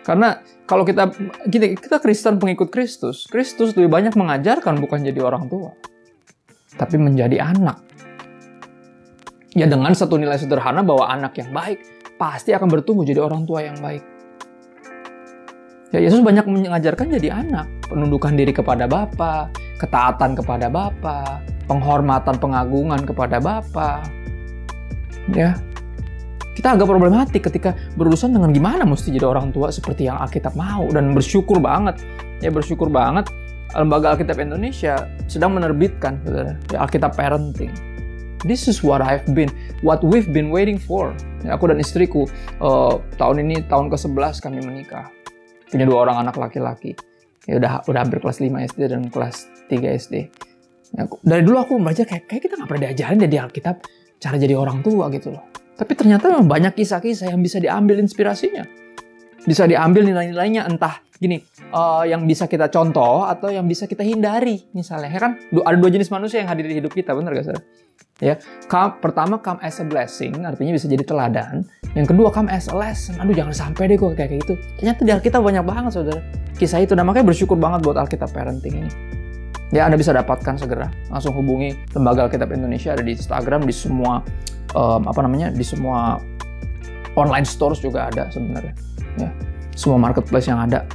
Karena kalau kita Kristen pengikut Kristus lebih banyak mengajarkan bukan jadi orang tua, tapi menjadi anak. Ya, dengan satu nilai sederhana bahwa anak yang baik pasti akan bertumbuh jadi orang tua yang baik. Ya, Yesus banyak mengajarkan jadi anak, penundukan diri kepada Bapa, ketaatan kepada Bapa, penghormatan, pengagungan kepada Bapa. Ya, kita agak problematik ketika berurusan dengan gimana mesti jadi orang tua seperti yang Alkitab mau. Dan bersyukur banget Lembaga Alkitab Indonesia sedang menerbitkan, saudara, ya, Alkitab Parenting. This is what we've been waiting for. Ya, aku dan istriku tahun ini tahun ke-11 kami menikah. Punya 2 orang anak laki-laki. Ya, udah hampir kelas 5 SD dan kelas 3 SD. Ya, dari dulu aku membaca kayak kita nggak pernah diajarin dari Alkitab cara jadi orang tua gitu loh. Tapi ternyata memang banyak kisah-kisah yang bisa diambil inspirasinya. Bisa diambil nilai-nilainya, entah gini, yang bisa kita contoh atau yang bisa kita hindari. Misalnya, ya kan? Ada 2 jenis manusia yang hadir di hidup kita, benar gak, saudara? Ya, pertama, come as a blessing, artinya bisa jadi teladan. Yang kedua, come as a lesson. Aduh, jangan sampai deh gue kayak gitu. Ternyata di Alkitab banyak banget, saudara, kisah itu. Dan makanya bersyukur banget buat Alkitab Parenting ini. Ya, Anda bisa dapatkan segera. Langsung hubungi Lembaga Alkitab Indonesia, ada di Instagram, di semua di semua online stores juga ada sebenarnya. Ya, semua marketplace yang ada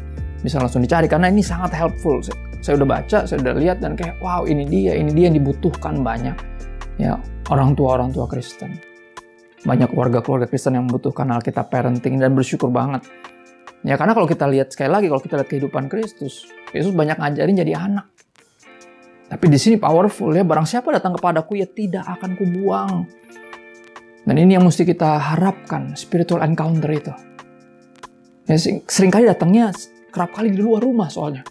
bisa langsung dicari karena ini sangat helpful. Saya udah baca, saya udah lihat dan kayak wow, ini dia yang dibutuhkan banyak. Ya, orang tua Kristen. Banyak keluarga Kristen yang membutuhkan Alkitab Parenting dan bersyukur banget. Ya, karena kalau kita lihat sekali lagi, kalau kita lihat kehidupan Kristus, Yesus banyak ngajarin jadi anak. Tapi di sini powerful ya, barang siapa datang kepadaku ya tidak akan kubuang. Dan ini yang mesti kita harapkan, spiritual encounter itu. Ya, seringkali datangnya kerap kali di luar rumah soalnya.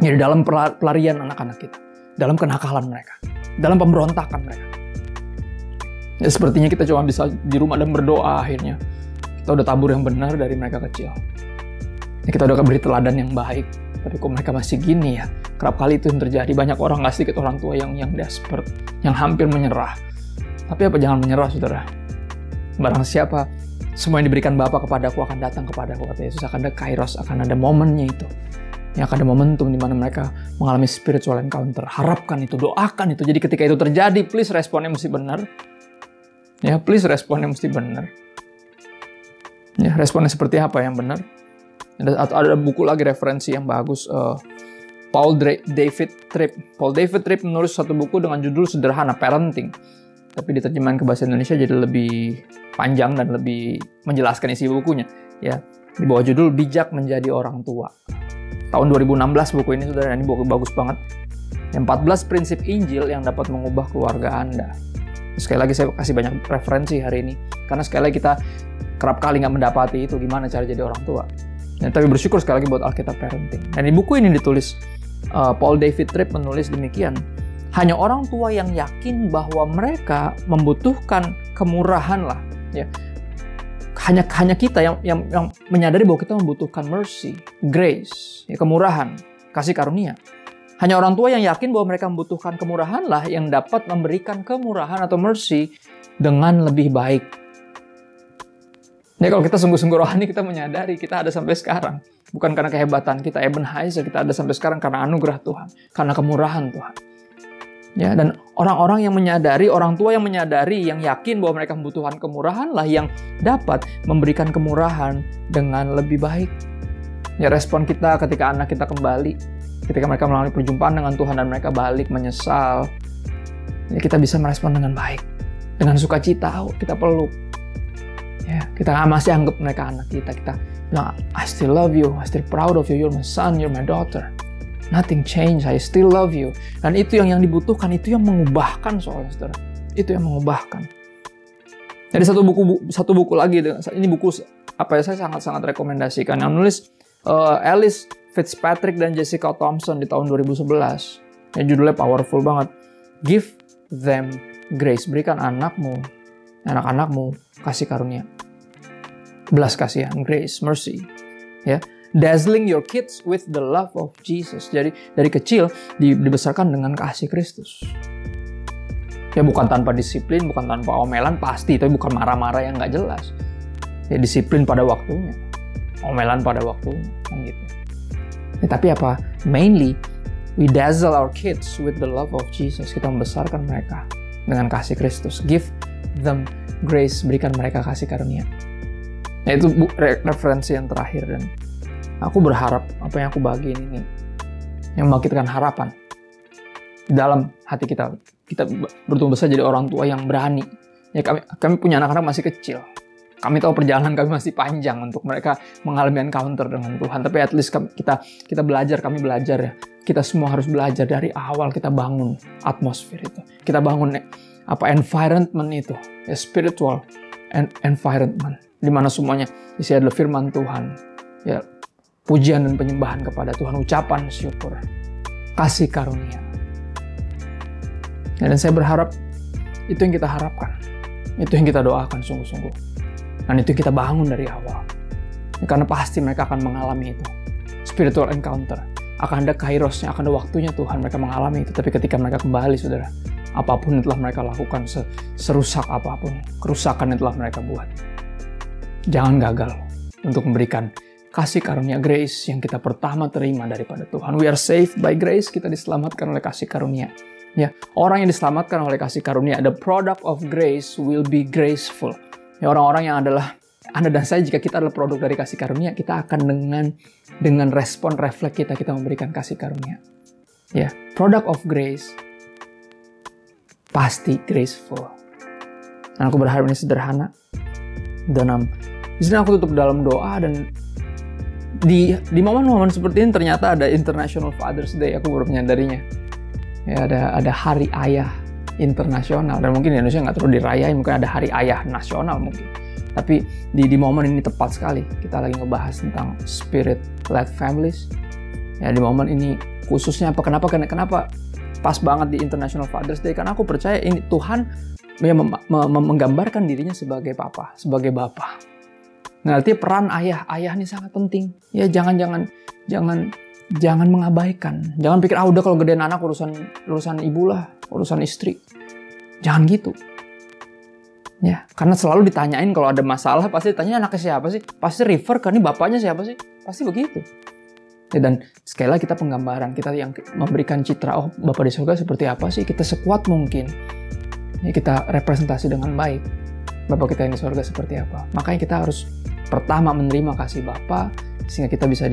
Ya, di dalam pelarian anak-anak kita, dalam kenakalan mereka, dalam pemberontakan mereka. Ya, sepertinya kita cuma bisa di rumah dan berdoa akhirnya. Kita udah tabur yang benar dari mereka kecil. Ya, kita udah beri teladan yang baik. Tapi kok mereka masih gini ya? Kerap kali itu yang terjadi. Banyak orang, gak sedikit orang tua yang desperate, yang hampir menyerah. Tapi apa, jangan menyerah, saudara. Barang siapa, semua yang diberikan Bapa kepadaku akan datang kepadaku, kata Yesus. Akan ada kairos, akan ada momennya itu. Yang akan ada momentum di mana mereka mengalami spiritual encounter. Harapkan itu, doakan itu. Jadi ketika itu terjadi, please responnya mesti benar. Ya, please responnya mesti benar. Ya, responnya seperti apa yang benar? Ada buku lagi referensi yang bagus. Paul David Tripp menulis satu buku dengan judul sederhana, Parenting. Tapi diterjemahkan ke bahasa Indonesia jadi lebih panjang dan lebih menjelaskan isi bukunya. Ya, di bawah judul Bijak Menjadi Orang Tua. Tahun 2016 buku ini, saudara, ini buku bagus banget. Yang 14 prinsip Injil yang dapat mengubah keluarga Anda. Sekali lagi saya kasih banyak referensi hari ini. Karena sekali lagi kita kerap kali nggak mendapati itu gimana cara jadi orang tua. Ya, tapi bersyukur sekali lagi buat Alkitab Parenting. Dan di buku ini ditulis, Paul David Tripp menulis demikian. Hanya orang tua yang yakin bahwa mereka membutuhkan kemurahan lah. Ya. Hanya kita yang menyadari bahwa kita membutuhkan mercy, grace, ya, kemurahan, kasih karunia. Hanya orang tua yang yakin bahwa mereka membutuhkan kemurahan lah yang dapat memberikan kemurahan atau mercy dengan lebih baik. Ya, kalau kita sungguh-sungguh rohani, kita menyadari kita ada sampai sekarang. Bukan karena kehebatan kita, Ebenezer, kita ada sampai sekarang karena anugerah Tuhan, karena kemurahan Tuhan. Ya, dan orang-orang yang menyadari, orang tua yang menyadari, yang yakin bahwa mereka membutuhkan kemurahan lah yang dapat memberikan kemurahan dengan lebih baik. Ya, respon kita ketika anak kita kembali, ketika mereka melalui perjumpaan dengan Tuhan dan mereka balik menyesal, ya, kita bisa merespon dengan baik, dengan sukacita, kita peluk. Ya, kita masih anggap mereka anak kita. Kita bilang, I still love you, I still proud of you, you're my son, you're my daughter. Nothing changed, I still love you. Dan itu yang dibutuhkan, itu yang mengubahkan soalnya, saudara. Itu yang mengubahkan. Jadi satu buku lagi, ini buku apa ya, saya sangat-sangat rekomendasikan. Yang nulis Alice Fitzpatrick dan Jessica Thompson di tahun 2011. Yang judulnya powerful banget. Give them grace. Berikan anak-anakmu kasih karunia. Belas kasihan, grace, mercy. Ya. Dazzling your kids with the love of Jesus. Jadi dari kecil dibesarkan dengan kasih Kristus. Ya, bukan tanpa disiplin, bukan tanpa omelan pasti, tapi bukan marah-marah yang nggak jelas. Ya, disiplin pada waktunya, omelan pada waktunya, kan gitu. Ya, tapi apa? Mainly we dazzle our kids with the love of Jesus. Kita membesarkan mereka dengan kasih Kristus. Give them grace, berikan mereka kasih karunia. Nah, itu referensi yang terakhir, dan aku berharap apa yang aku bagi ini yang membangkitkan harapan dalam hati kita. Kita bertumbuh besar jadi orang tua yang berani. Ya, kami punya anak-anak masih kecil. Kami tahu perjalanan kami masih panjang untuk mereka mengalami encounter dengan Tuhan. Tapi at least kita belajar, kami belajar ya. Kita semua harus belajar dari awal, kita bangun atmosfer itu. Kita bangun environment itu, ya, spiritual environment, di mana semuanya isi adalah firman Tuhan. Ya, pujian dan penyembahan kepada Tuhan, ucapan syukur, kasih karunia. Dan saya berharap itu yang kita harapkan. Itu yang kita doakan sungguh-sungguh. Dan itu yang kita bangun dari awal. Karena pasti mereka akan mengalami itu. Spiritual encounter. Akan ada kairosnya, akan ada waktunya Tuhan mereka mengalami itu. Tapi ketika mereka kembali, saudara, apapun yang telah mereka lakukan, serusak apapun, kerusakan yang telah mereka buat, jangan gagal untuk memberikan kasih karunia grace yang kita pertama terima daripada Tuhan. We are saved by grace, kita diselamatkan oleh kasih karunia. Ya, orang yang diselamatkan oleh kasih karunia, the product of grace will be graceful. Ya, orang-orang yang adalah Anda dan saya, jika kita adalah produk dari kasih karunia, kita akan dengan respon refleks kita memberikan kasih karunia. Ya, product of grace pasti graceful. Dan aku berharap ini sederhana. Dan di sini aku tutup dalam doa, dan di momen-momen seperti ini ternyata ada International Father's Day. Aku baru menyadarinya. Ya, ada Hari Ayah Internasional, dan mungkin di Indonesia nggak terlalu dirayain, mungkin ada Hari Ayah Nasional mungkin. Tapi di momen ini tepat sekali kita lagi ngebahas tentang spirit-led families. Ya, di momen ini khususnya kenapa pas banget di International Father's Day? Karena aku percaya ini Tuhan ya, menggambarkan dirinya sebagai papa, sebagai bapa. Nah, artinya peran ayah ini sangat penting. Ya, jangan mengabaikan. Jangan pikir udah kalau gedean anak urusan ibu lah, urusan istri. Jangan gitu. Ya, karena selalu ditanyain kalau ada masalah, pasti ditanya anaknya siapa sih? Pasti refer kan, ini bapaknya siapa sih? Pasti begitu. Ya, dan sekali lagi kita penggambaran, kita yang memberikan citra, Bapa di surga seperti apa sih? Kita sekuat mungkin. Ya, kita representasi dengan baik Bapa kita yang di surga seperti apa. Makanya kita harus pertama menerima kasih Bapa, sehingga kita bisa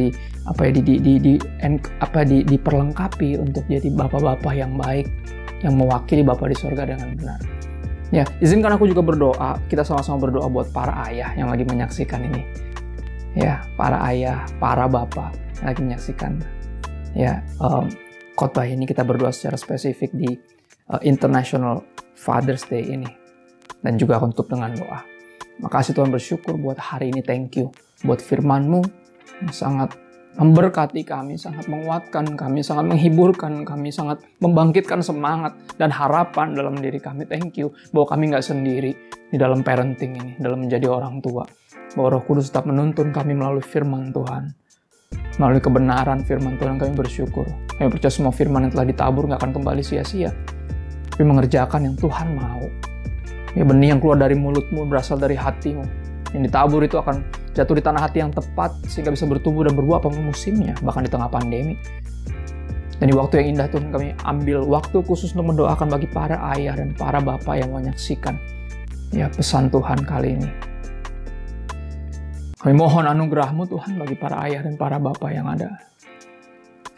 diperlengkapi untuk jadi Bapa-Bapa yang baik, yang mewakili Bapa di surga dengan benar. Ya, izinkan aku juga berdoa, kita sama-sama berdoa buat para ayah yang lagi menyaksikan ini. Ya, para ayah, para bapa yang lagi menyaksikan. Ya, khotbah ini kita berdoa secara spesifik di International Father's Day ini. Dan juga akan tutup dengan doa. Makasih Tuhan, bersyukur buat hari ini, thank you. Buat firman-Mu yang sangat memberkati kami, sangat menguatkan kami, sangat menghiburkan kami, sangat membangkitkan semangat dan harapan dalam diri kami. Thank you bahwa kami nggak sendiri di dalam parenting ini, dalam menjadi orang tua. Bahwa Roh Kudus tetap menuntun kami melalui firman Tuhan, melalui kebenaran firman Tuhan. Kami bersyukur. Kami percaya semua firman yang telah ditabur nggak akan kembali sia-sia, tapi mengerjakan yang Tuhan mau. Ya, benih yang keluar dari mulutmu berasal dari hatimu. Yang ditabur itu akan jatuh di tanah hati yang tepat, sehingga bisa bertumbuh dan berbuah pada musimnya, bahkan di tengah pandemi. Dan di waktu yang indah Tuhan, kami ambil waktu khusus untuk mendoakan bagi para ayah dan para bapak yang menyaksikan ya pesan Tuhan kali ini. Kami mohon anugerah-Mu Tuhan bagi para ayah dan para bapak yang ada.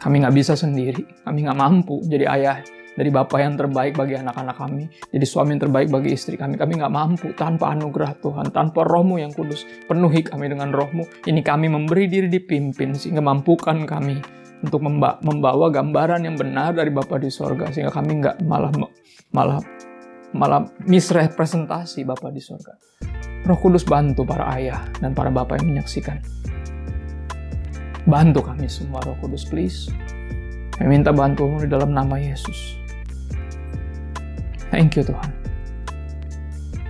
Kami nggak bisa sendiri, kami nggak mampu jadi ayah dari bapak yang terbaik bagi anak-anak kami, jadi suami yang terbaik bagi istri kami. Kami nggak mampu tanpa anugerah Tuhan, tanpa Roh-Mu yang kudus. Penuhi kami dengan Roh-Mu. Ini kami memberi diri dipimpin, sehingga mampukan kami untuk membawa gambaran yang benar dari Bapa di sorga, sehingga kami nggak malah misrepresentasi Bapa di sorga. Roh Kudus bantu para ayah dan para bapak yang menyaksikan. Bantu kami semua, Roh Kudus, please. Kami minta bantuan-Mu di dalam nama Yesus. Thank you Tuhan.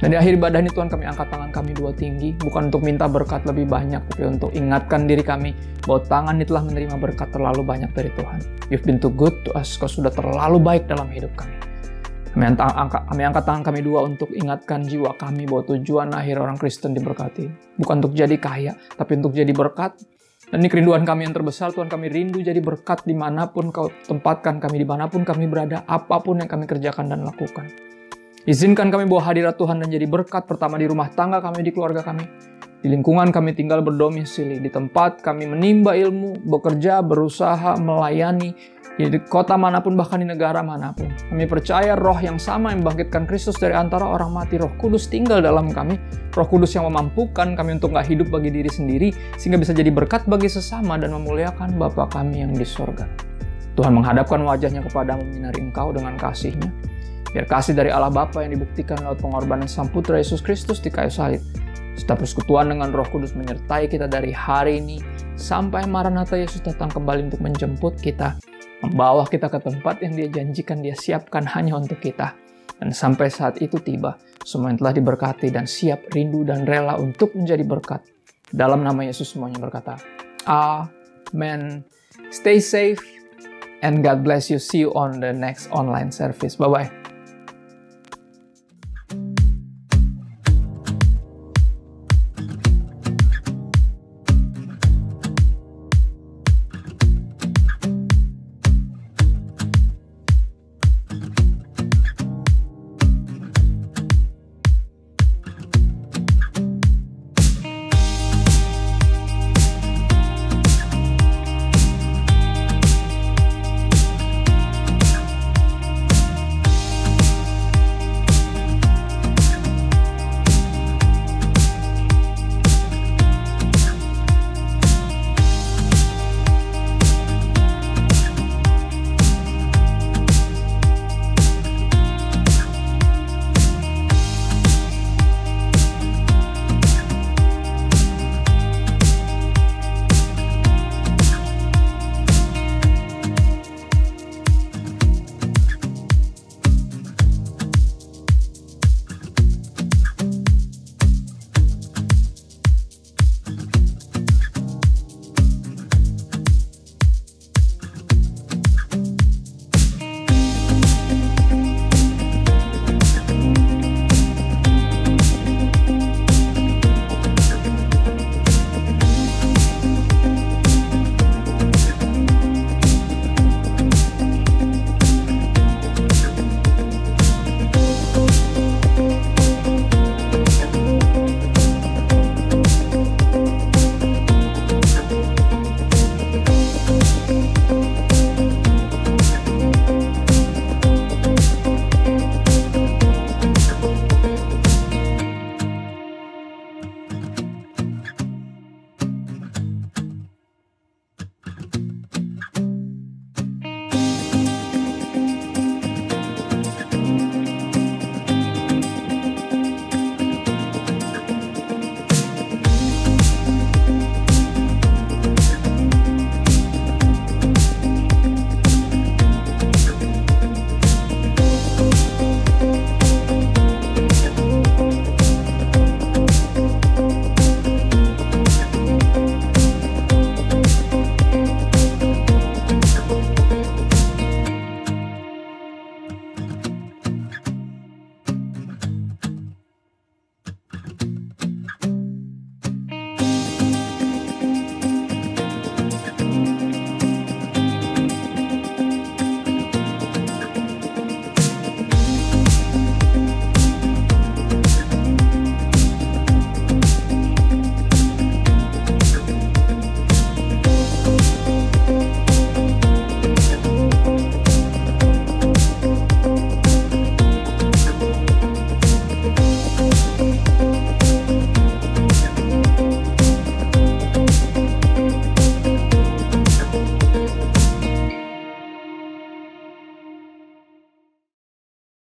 Dan di akhir ibadah ini Tuhan, kami angkat tangan kami dua tinggi, bukan untuk minta berkat lebih banyak, tapi untuk ingatkan diri kami bahwa tangan ini telah menerima berkat terlalu banyak dari Tuhan. You've been too good to us. Kau sudah terlalu baik dalam hidup kami. Kami angkat tangan kami dua untuk ingatkan jiwa kami bahwa tujuan akhir orang Kristen diberkati. Bukan untuk jadi kaya, tapi untuk jadi berkat. Dan ini kerinduan kami yang terbesar, Tuhan. Kami rindu jadi berkat dimanapun Kau tempatkan kami, dimanapun kami berada, apapun yang kami kerjakan dan lakukan. Izinkan kami bawa hadirat Tuhan dan jadi berkat pertama di rumah tangga kami, di keluarga kami, di lingkungan kami tinggal berdomisili, di tempat kami menimba ilmu, bekerja, berusaha, melayani, di kota manapun, bahkan di negara manapun. Kami percaya Roh yang sama yang membangkitkan Kristus dari antara orang mati, Roh Kudus tinggal dalam kami. Roh Kudus yang memampukan kami untuk gak hidup bagi diri sendiri, sehingga bisa jadi berkat bagi sesama dan memuliakan Bapa kami yang di sorga. Tuhan menghadapkan wajahnya kepadamu, menyinari Engkau dengan kasih-Nya. Biar kasih dari Allah Bapa yang dibuktikan lewat pengorbanan Sang Putra Yesus Kristus di kayu salib, serta persekutuan dengan Roh Kudus menyertai kita dari hari ini sampai Maranatha Yesus datang kembali untuk menjemput kita, membawa kita ke tempat yang Dia janjikan, Dia siapkan hanya untuk kita. Dan sampai saat itu tiba, semua yang telah diberkati dan siap, rindu, dan rela untuk menjadi berkat. Dalam nama Yesus semuanya berkata, Amen. Stay safe and God bless you. See you on the next online service. Bye-bye.